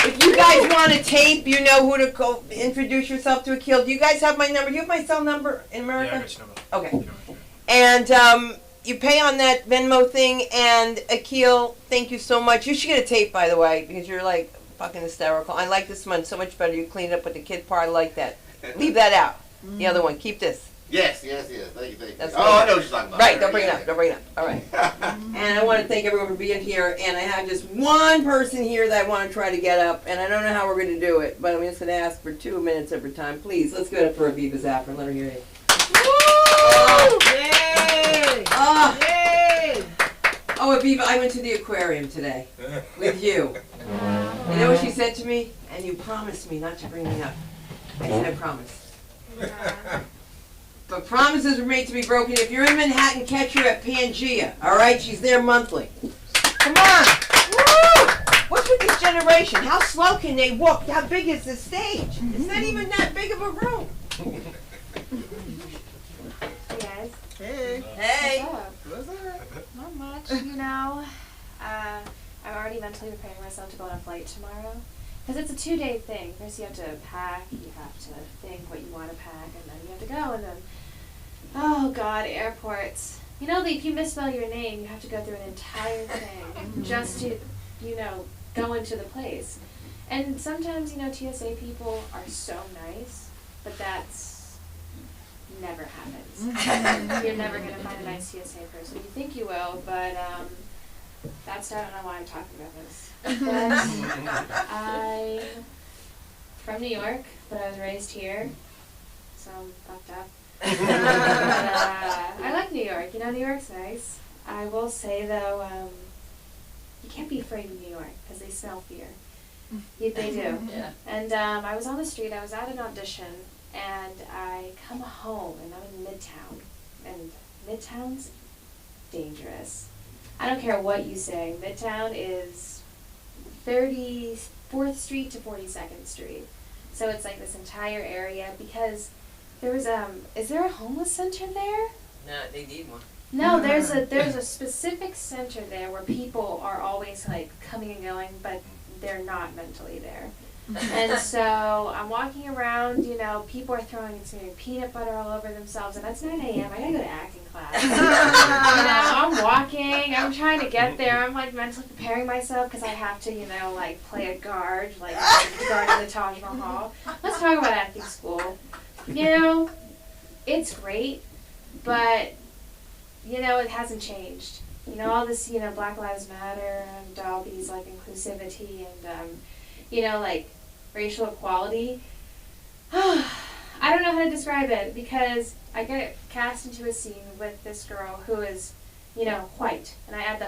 If you guys want a tape, you know who to go introduce yourself to Akil. Do you guys have my number? Do you have my cell number in America? Yeah, I got your number. Okay. And you pay on that Venmo thing, and Akil, thank you so much. You should get a tape, by the way, because you're like Fucking hysterical. I like this one so much better. You cleaned up with the kid part. I like that. Leave that out. The other one. Keep this. Yes. Thank you. That's Oh, I know what you're talking about. Right, don't bring it up. All right. And I want to thank everyone for being here. And I have just one person here that I want to try to get up. And I don't know how we're going to do it, but I'm just going to ask for 2 minutes every time. Please, let's go for Aviva Zafran. Let her hear it. Yay! Yay! Oh, Aviva, I went to the aquarium today with you. You know what she said to me? And you promised me not to bring me up. I said, I promise. But promises were made to be broken. If you're in Manhattan, catch her at Pangea. All right, she's there monthly. Come on. Woo! What's with this generation? How slow can they walk? How big is the stage? It's not even that big of a room. Hey guys. Hey. Hey. What's up? What's up? Not much, I'm already mentally preparing myself to go on a flight tomorrow. Because it's a 2-day thing. First you have to pack, you have to think what you want to pack, and then you have to go, and then, oh god, airports. You know, if you misspell your name, you have to go through an entire thing just to, go into the place. And sometimes, TSA people are so nice, but that's never happens. You're never going to find a nice TSA person. You think you will, but, I don't know why I'm talking about this. But I'm from New York, but I was raised here, so I'm fucked up. But, I like New York. New York's nice. I will say, though, you can't be afraid of New York, because they smell fear. They do. Yeah. And I was on the street, I was at an audition, and I come home, and I'm in Midtown. And Midtown's dangerous. I don't care what you say. Midtown is 34th Street to 42nd Street. So it's like this entire area because there was is there a homeless center there? No, they need one. No, there's a specific center there where people are always like coming and going, but they're not mentally there. And so I'm walking around, people are throwing some peanut butter all over themselves, and it's 9 a.m. I gotta go to acting class. I'm walking, I'm trying to get there, I'm like mentally preparing myself because I have to, play a guard, like guard in the Taj Mahal. Let's talk about acting school. It's great, but, it hasn't changed. All this, Black Lives Matter and all these, inclusivity and, racial equality. I don't know how to describe it because I get cast into a scene with this girl who is, white. And I add the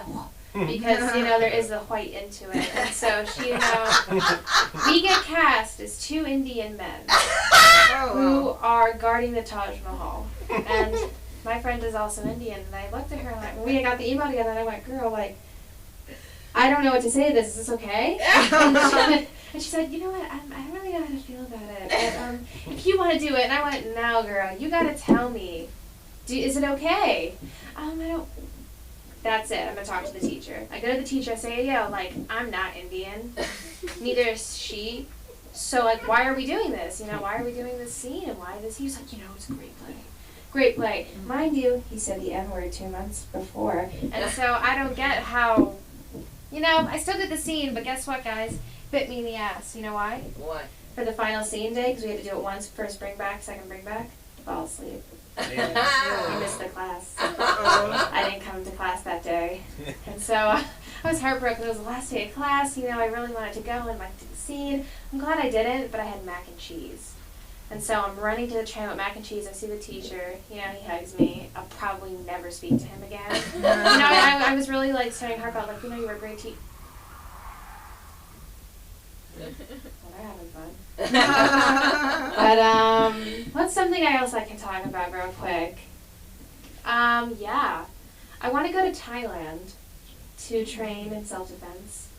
because, there is the white into it. And so she, we get cast as 2 Indian men who are guarding the Taj Mahal. And my friend is also Indian. And I looked at her and when we got the email together, and I went, girl, I don't know what to say to this. Is this okay? And she said, you know what, I don't really know how to feel about it. But, if you want to do it. And I went, no, girl, you got to tell me. Is it okay? I don't. That's it. I'm going to talk to the teacher. I go to the teacher. I say, I'm not Indian. Neither is she. So, why are we doing this? Why are we doing this scene? And why this? He was like, it's a great play. Great play. Mind you, he said the N-word 2 months before. And so I don't get how, I still did the scene, but guess what, guys? Bit me in the ass. You know why? Why? For the final scene day, because we had to do it once, first bring back, second bring back, fall asleep. I missed the class. I didn't come to class that day. And so I was heartbroken. It was the last day of class. I really wanted to go and do the scene. I'm glad I didn't, but I had mac and cheese. And so I'm running to the train with mac and cheese. I see the teacher. He hugs me. I'll probably never speak to him again. I was really studying heartfelt. You were a great teacher. Well, they're having fun. But, what's something else I can talk about real quick? Yeah. I want to go to Thailand to train in self-defense.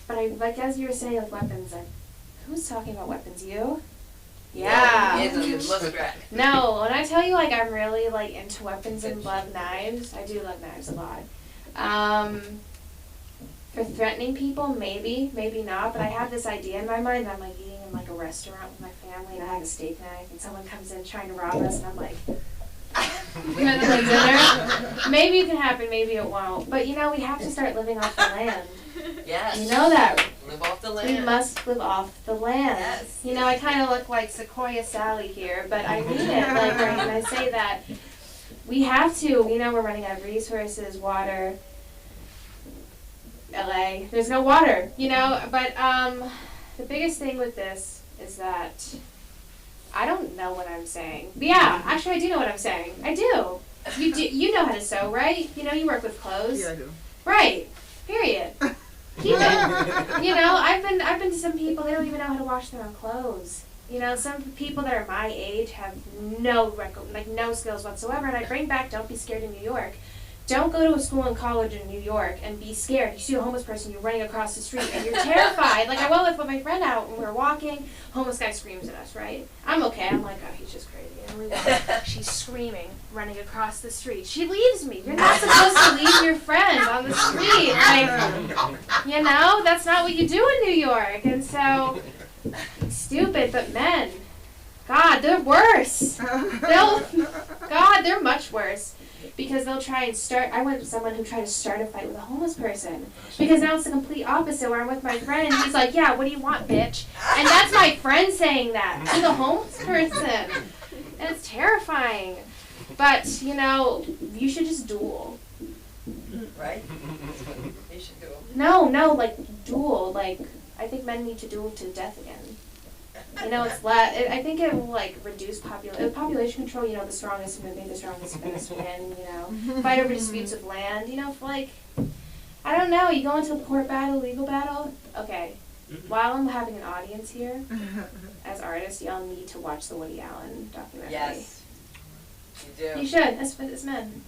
But as you were saying with weapons, who's talking about weapons? You? Yeah. No, when I tell you, I'm really, into weapons and love knives, I do love knives a lot. For threatening people, maybe not, but I have this idea in my mind that I'm, eating in, a restaurant with my family, and I have a steak knife, and someone comes in trying to rob us, and I'm like, dinner. Maybe it can happen, maybe it won't. But, we have to start living off the land. You know that. Live off the We land. must live off the land. Yes. You know, I kind of look like Sequoia Sally here, but I mean it. Like, when I say that, we have to. You know, we're running out of resources, water. LA, there's no water. You know, but the biggest thing with this is that I don't know what I'm saying. But yeah, actually, I do know what I'm saying. I do. You know how to sew, right? You know, you work with clothes. Yeah, I do. Right. Period. Keep it. You know, I've been to some people, they don't even know how to wash their own clothes. You know, some people that are my age have no skills whatsoever, and I bring back don't be scared in New York. Don't go to a school and college in New York and be scared. You see a homeless person, you're running across the street, and you're terrified. Like, I went with my friend out, and we were walking, homeless guy screams at us, right? I'm okay. I'm like, oh, he's just crazy. And we walk. She's screaming, running across the street. She leaves me. You're not supposed to leave your friend on the street. Like, you know, that's not what you do in New York. And so, stupid, but men, God, they're worse. They're much worse. Because they'll try and start. I went with someone who tried to start a fight with a homeless person. Because now it's the complete opposite, where I'm with my friend and he's like, yeah, what do you want, bitch? And that's my friend saying that to the homeless person. And it's terrifying. But, you know, you should just duel. Right? You should do it. No, like, duel. Like, I think men need to duel to death again. You know, I think it will, like, reduce population control. You know, the strongest women, the strongest win, you know. Fight over disputes of land, you know, like, I don't know, you go into a court battle, legal battle. Okay, while I'm having an audience here, as artists, y'all need to watch the Woody Allen documentary. Yes. You do. You should, as men.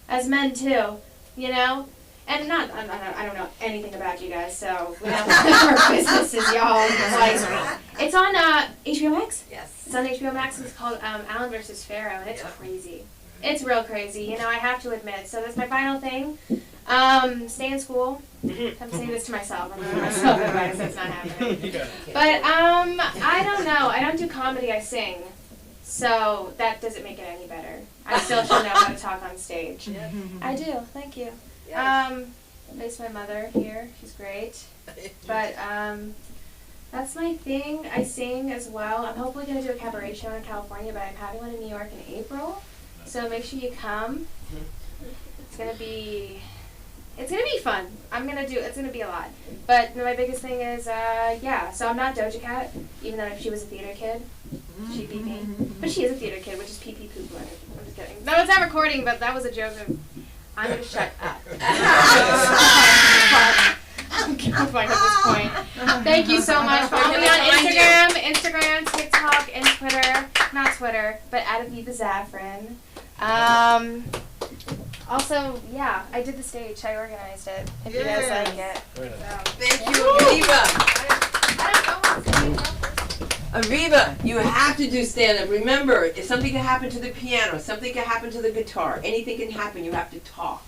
As men, too, you know? And I don't know anything about you guys, so we have our businesses, y'all. Like, it's on HBO Max? Yes. It's on HBO Max, and it's called Allen versus Pharaoh, and it's crazy. It's real crazy, you know, I have to admit. So that's my final thing. Stay in school. I'm saying this to myself. I'm giving myself advice. It's not happening. But, I don't know. I don't do comedy. I sing. So that doesn't make it any better. I still should know how to talk on stage. I do. Thank you. Miss my mother here. She's great. But, that's my thing. I sing as well. I'm hopefully going to do a cabaret show in California, but I'm having one in New York in April. So make sure you come. It's going to be fun. It's going to be a lot. But my biggest thing is, so I'm not Doja Cat, even though if she was a theater kid, she'd beat me. But she is a theater kid, which is pee pee poo poo. I'm just kidding. No, it's not recording, but that was a joke of, I'm going to shut up. I'm terrified at this point. Thank you so much. Follow me on Instagram, TikTok, and Twitter. Not Twitter, but @AvivaZaffron. Also, yeah, I did the stage. I organized it. If you guys like it. Thank you, Aviva. Aviva, you have to do stand-up. Remember, if something can happen to the piano, something can happen to the guitar, anything can happen, you have to talk.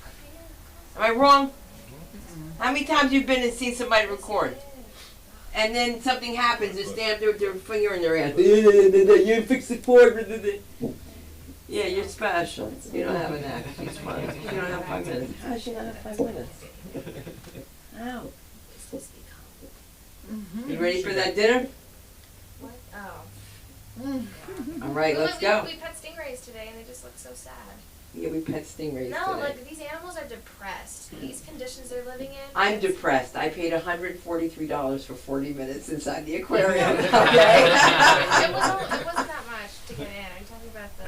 Am I wrong? How many times you've been and seen somebody record? And then something happens, they stand there with their finger in their ass. You fix the chord. Yeah, you're special. You don't have an act. She's fun. You don't have 5 minutes. How does she not have 5 minutes? Ow. You ready for that dinner? What? Oh. All right, let's go. We pet stingrays today, and they just look so sad. Yeah, we pet stingrays No, today. like, these animals are depressed. These conditions they're living in. I'm depressed. I paid $143 for 40 minutes inside the aquarium. Okay. It wasn't that much to get in. I'm talking about the...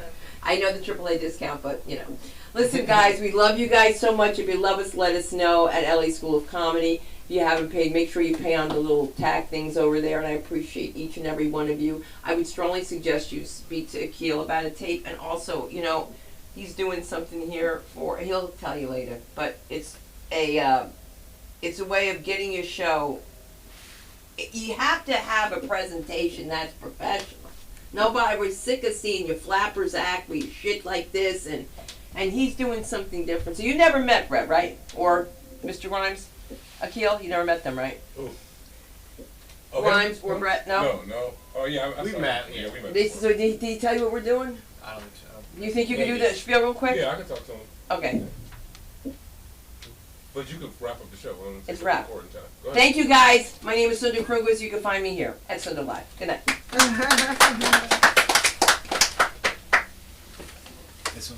I know the AAA discount, but, you know. Listen, guys, we love you guys so much. If you love us, let us know at LA School of Comedy. If you haven't paid, make sure you pay on the little tag things over there, and I appreciate each and every one of you. I would strongly suggest you speak to Akil about a tape, and also, you know, he's doing something here he'll tell you later, but it's a way of getting your show. You have to have a presentation that's professional. Nobody, we're sick of seeing your flappers act with shit like this, and he's doing something different. So you never met Brett, right? Or Mr. Rhymes? Akil, you never met them, right? Ooh. Rhymes or Brett? No? No. Oh, yeah. I We saw met, him. yeah. We met. So did he tell you what we're doing? I don't think so. You think you can do that spiel real quick? Yeah, I can talk to him. Okay. But you could wrap up the show. It's wrapped. Recording time. Go ahead. Thank you guys. My name is Sundar Krugwitz. You can find me here at Sundar Live. Good night.